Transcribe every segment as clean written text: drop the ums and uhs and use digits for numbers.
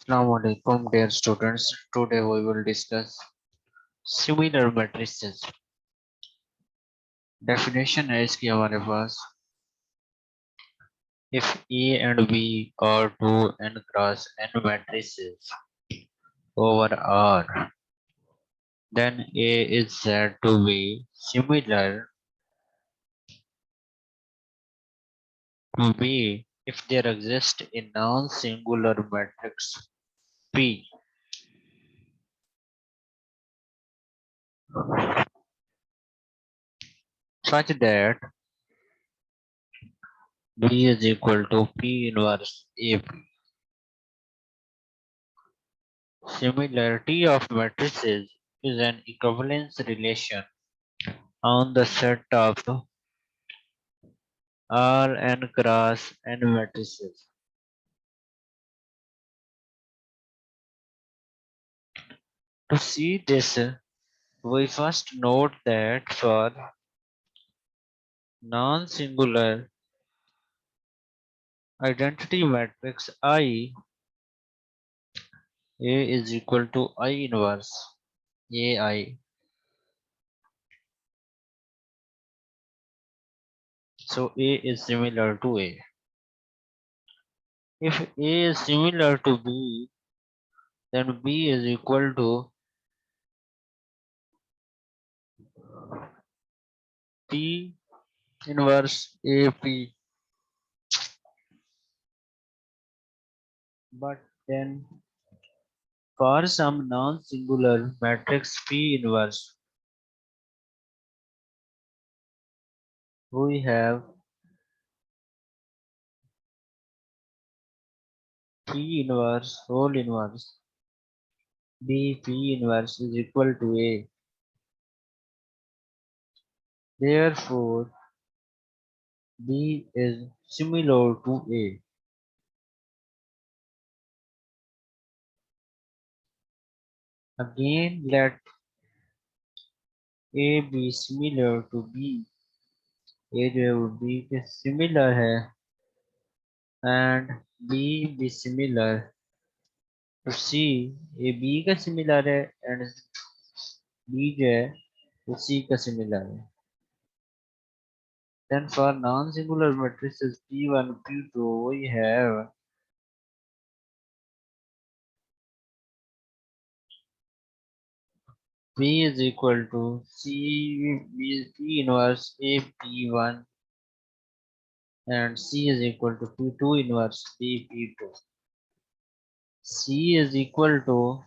Assalamu alaikum dear students. Today we will discuss similar matrices. Definition है इसकी हमारे पास. If A and B are two n cross n matrices over R, then A is said to be similar to B if there exists a non-singular matrix P such that B is equal to P inverse AP. Similarity of matrices is an equivalence relation on the set of R n cross n matrices. To see this, we first note that for non-singular identity matrix I, A is equal to I inverse AI. So A is similar to A. If A is similar to B, then B is equal to P inverse AP. But then for some non-singular matrix P inverse, we have P inverse whole inverse B P inverse is equal to A. Therefore, B is similar to A. Again, let A be similar to B. A जो है वो B के similar है and B be similar to C. A B का similar है and B जो है वो C का similar है. Then for non-singular matrices P1, P2, we have P is equal to P inverse A P1 and C is equal to P2 inverse B P2. C is equal to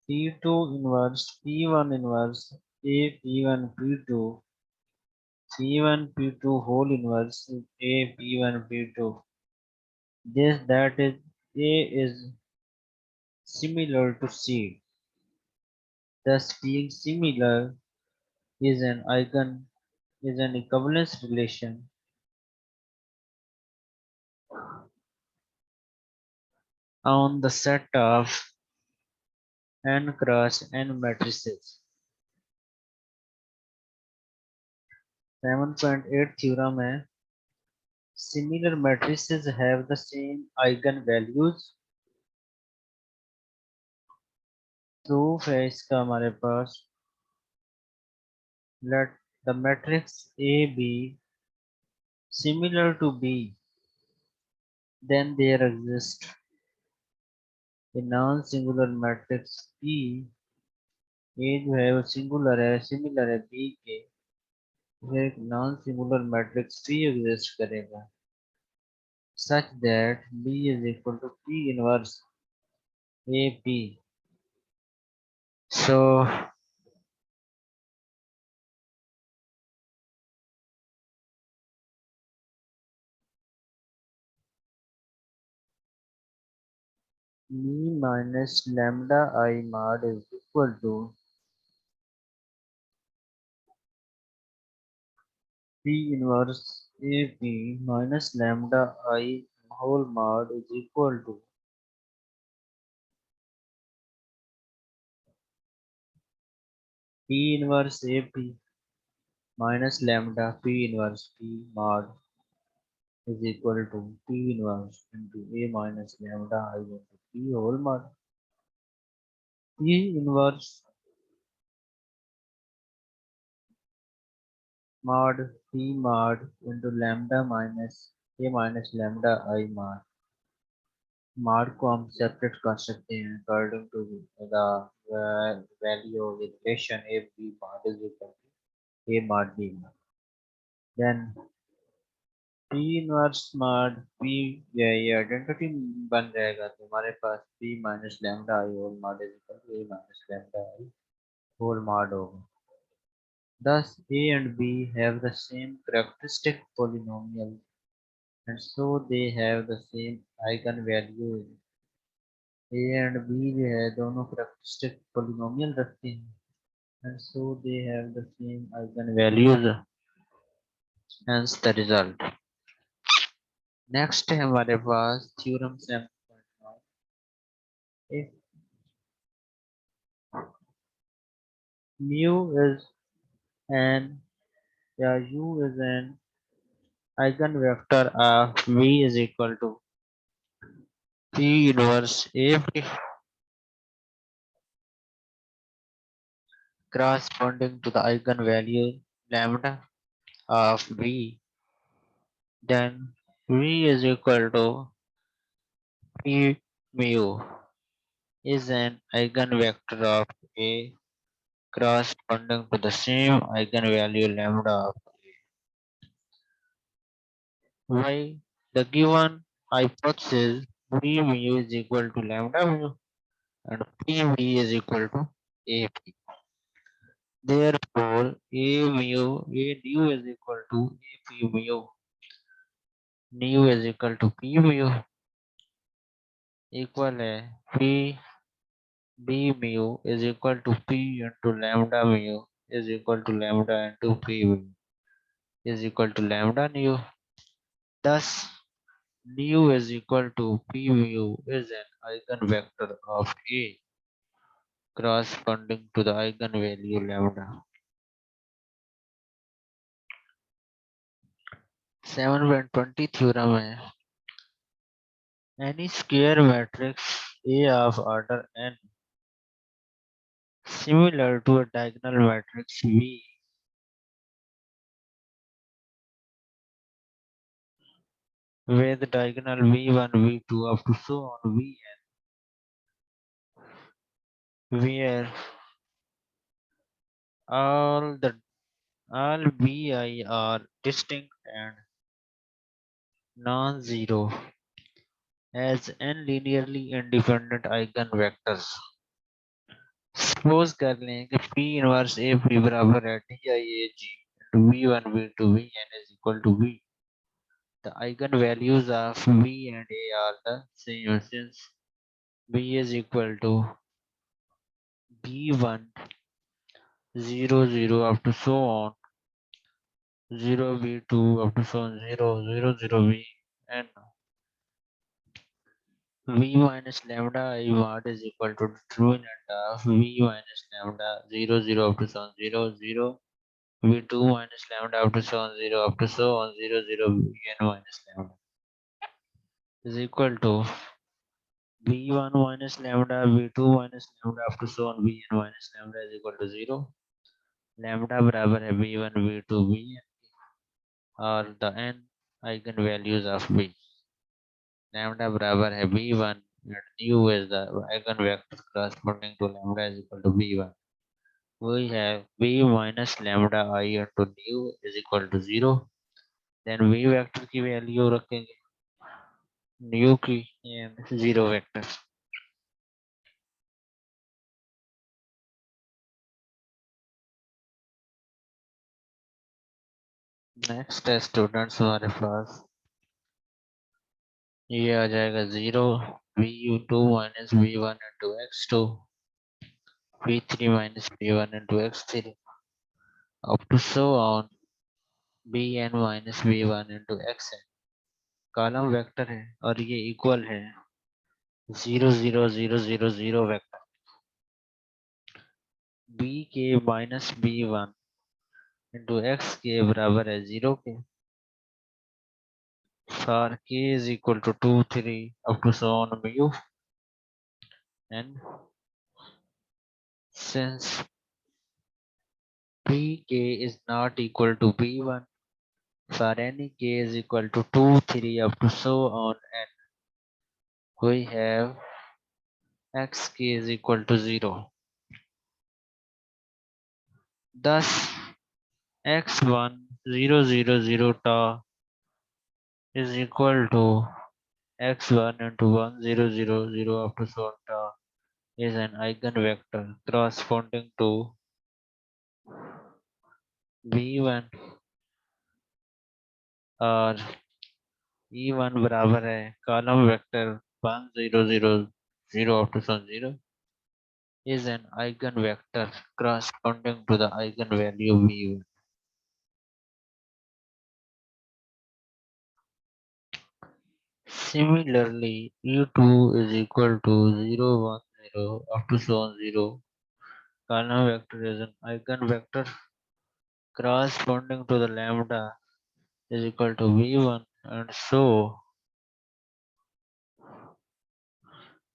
P2 inverse P1 inverse A P1 P2 C1 P2 whole inverse A P1 P2. This that is A is similar to C. Thus being similar is an equivalence relation on the set of n cross n matrices. 7.8 theorem है similar matrices have the same eigenvalues. Proof है इसका हमारे पास. Let the matrix A be similar to B, then there exists a non-singular matrix P. A जो है वो singular है similar है B के, फिर एक non-singular matrix P exist करेगा such that B is equal to P inverse AP. So me minus lambda I mod is equal to P inverse AP minus lambda I whole mod is equal to P inverse AP minus lambda P inverse P mod. is equal to P inverse into A minus lambda I into P whole mod. P inverse mod P mod into lambda minus A minus lambda I mod. mod को हम separate कर सकते हैं according to the value of the relation A B mod is equal to A mod B mod. Then P inverse mod P ये identity बन जाएगा तो हमारे पास P minus lambda I whole mod is equal to A minus lambda I whole mod होगा. Thus A and B have the same characteristic polynomial and so they have the same eigenvalue. A and B जो है दोनों characteristic polynomial रखते हैं and so they have the same eigenvalues, hence the result. Next है हमारे पास theorem 7.9. If mu is an या u is an eigenvector of v is equal to p inverse a corresponding to the eigenvalue lambda of v, then v is equal to p mu is an eigenvector of a corresponding to the same eigenvalue lambda of y. The given hypothesis v mu is equal to lambda mu and p v is equal to a p. Therefore, A mu, A nu is equal to A p mu. Nu is equal to P mu equal है P B mu is equal to P into lambda mu is equal to lambda into P mu is equal to lambda nu. Thus, nu is equal to P mu is an eigenvector of A corresponding to the eigenvalue lambda. 7.20 theorem है any square matrix A of order n similar to a diagonal matrix V with diagonal V1, V2 up to so on Vn, where all the all Vi are distinct and non-zero as n linearly independent eigenvectors. Suppose कर लें कि P inverse A P बराबर है DIAG into V1 V2 Vn is equal to V. The eigenvalues of V and A are the same since V is equal to B1 0 0 up to so on 0 V2 up to so on 0 0 0 V and V minus lambda I mod is equal to determinant of V minus lambda 0 0 up to so on 0 0 V2 minus lambda up to so on 0 up to so on 0 0 Vn minus lambda is equal to V1 minus lambda V2 minus lambda up to so on Vn minus lambda is equal to 0. Lambda बराबर है V1 V2 Vn और the n eigenvalues of V. Lambda बराबर है V1 and u is the eigenvector corresponding to lambda is equal to V1. We have V minus lambda I into nu is equal to 0. Then V vector की value रखेंगे nu की and 0 vector. Next है students हमारे पास ये आ जाएगा 0 vu2 minus v1 into x2 v3 minus v1 into x3 up to so on bn minus v1 into xn. Column vector है और ये इक्वल है 0 0 0 0 0 वेक्टर b के माइनस b1 इंटू एक्स के बराबर है 0 के. for k is equal to 2, 3 up to so on mu, and since pk is not equal to p1 for any k is equal to 2, 3 up to so on, and we have xk is equal to 0. Thus x1 0 0 0 tau is equal to x1 into 1 0 0 0 up to so on tau is an eigenvector corresponding to v1 और e1 बराबर है column vector 1 0 0 0 up to so 0 is an eigenvector corresponding to the eigenvalue v1. Similarly, e2 is equal to 0 1 0 up to so on 0. Column vector is an eigenvector corresponding to the lambda is equal to v1, and so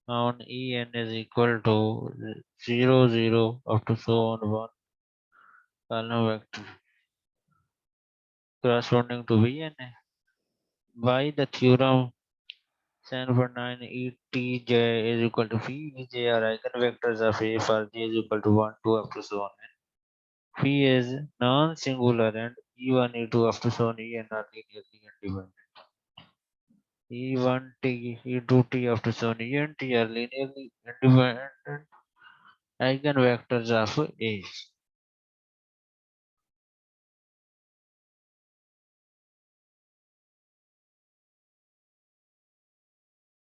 on en is equal to 0 0 up to so on 1 column vector corresponding to vn. By the theorem 7.9 etj is equal to phi ej are eigenvectors of a for j is equal to 1 2 up to so on. Phi is non-singular and e1 e2 up to so on en are linearly independent. E1t, E2t up to so on ent are linearly independent eigenvectors of A.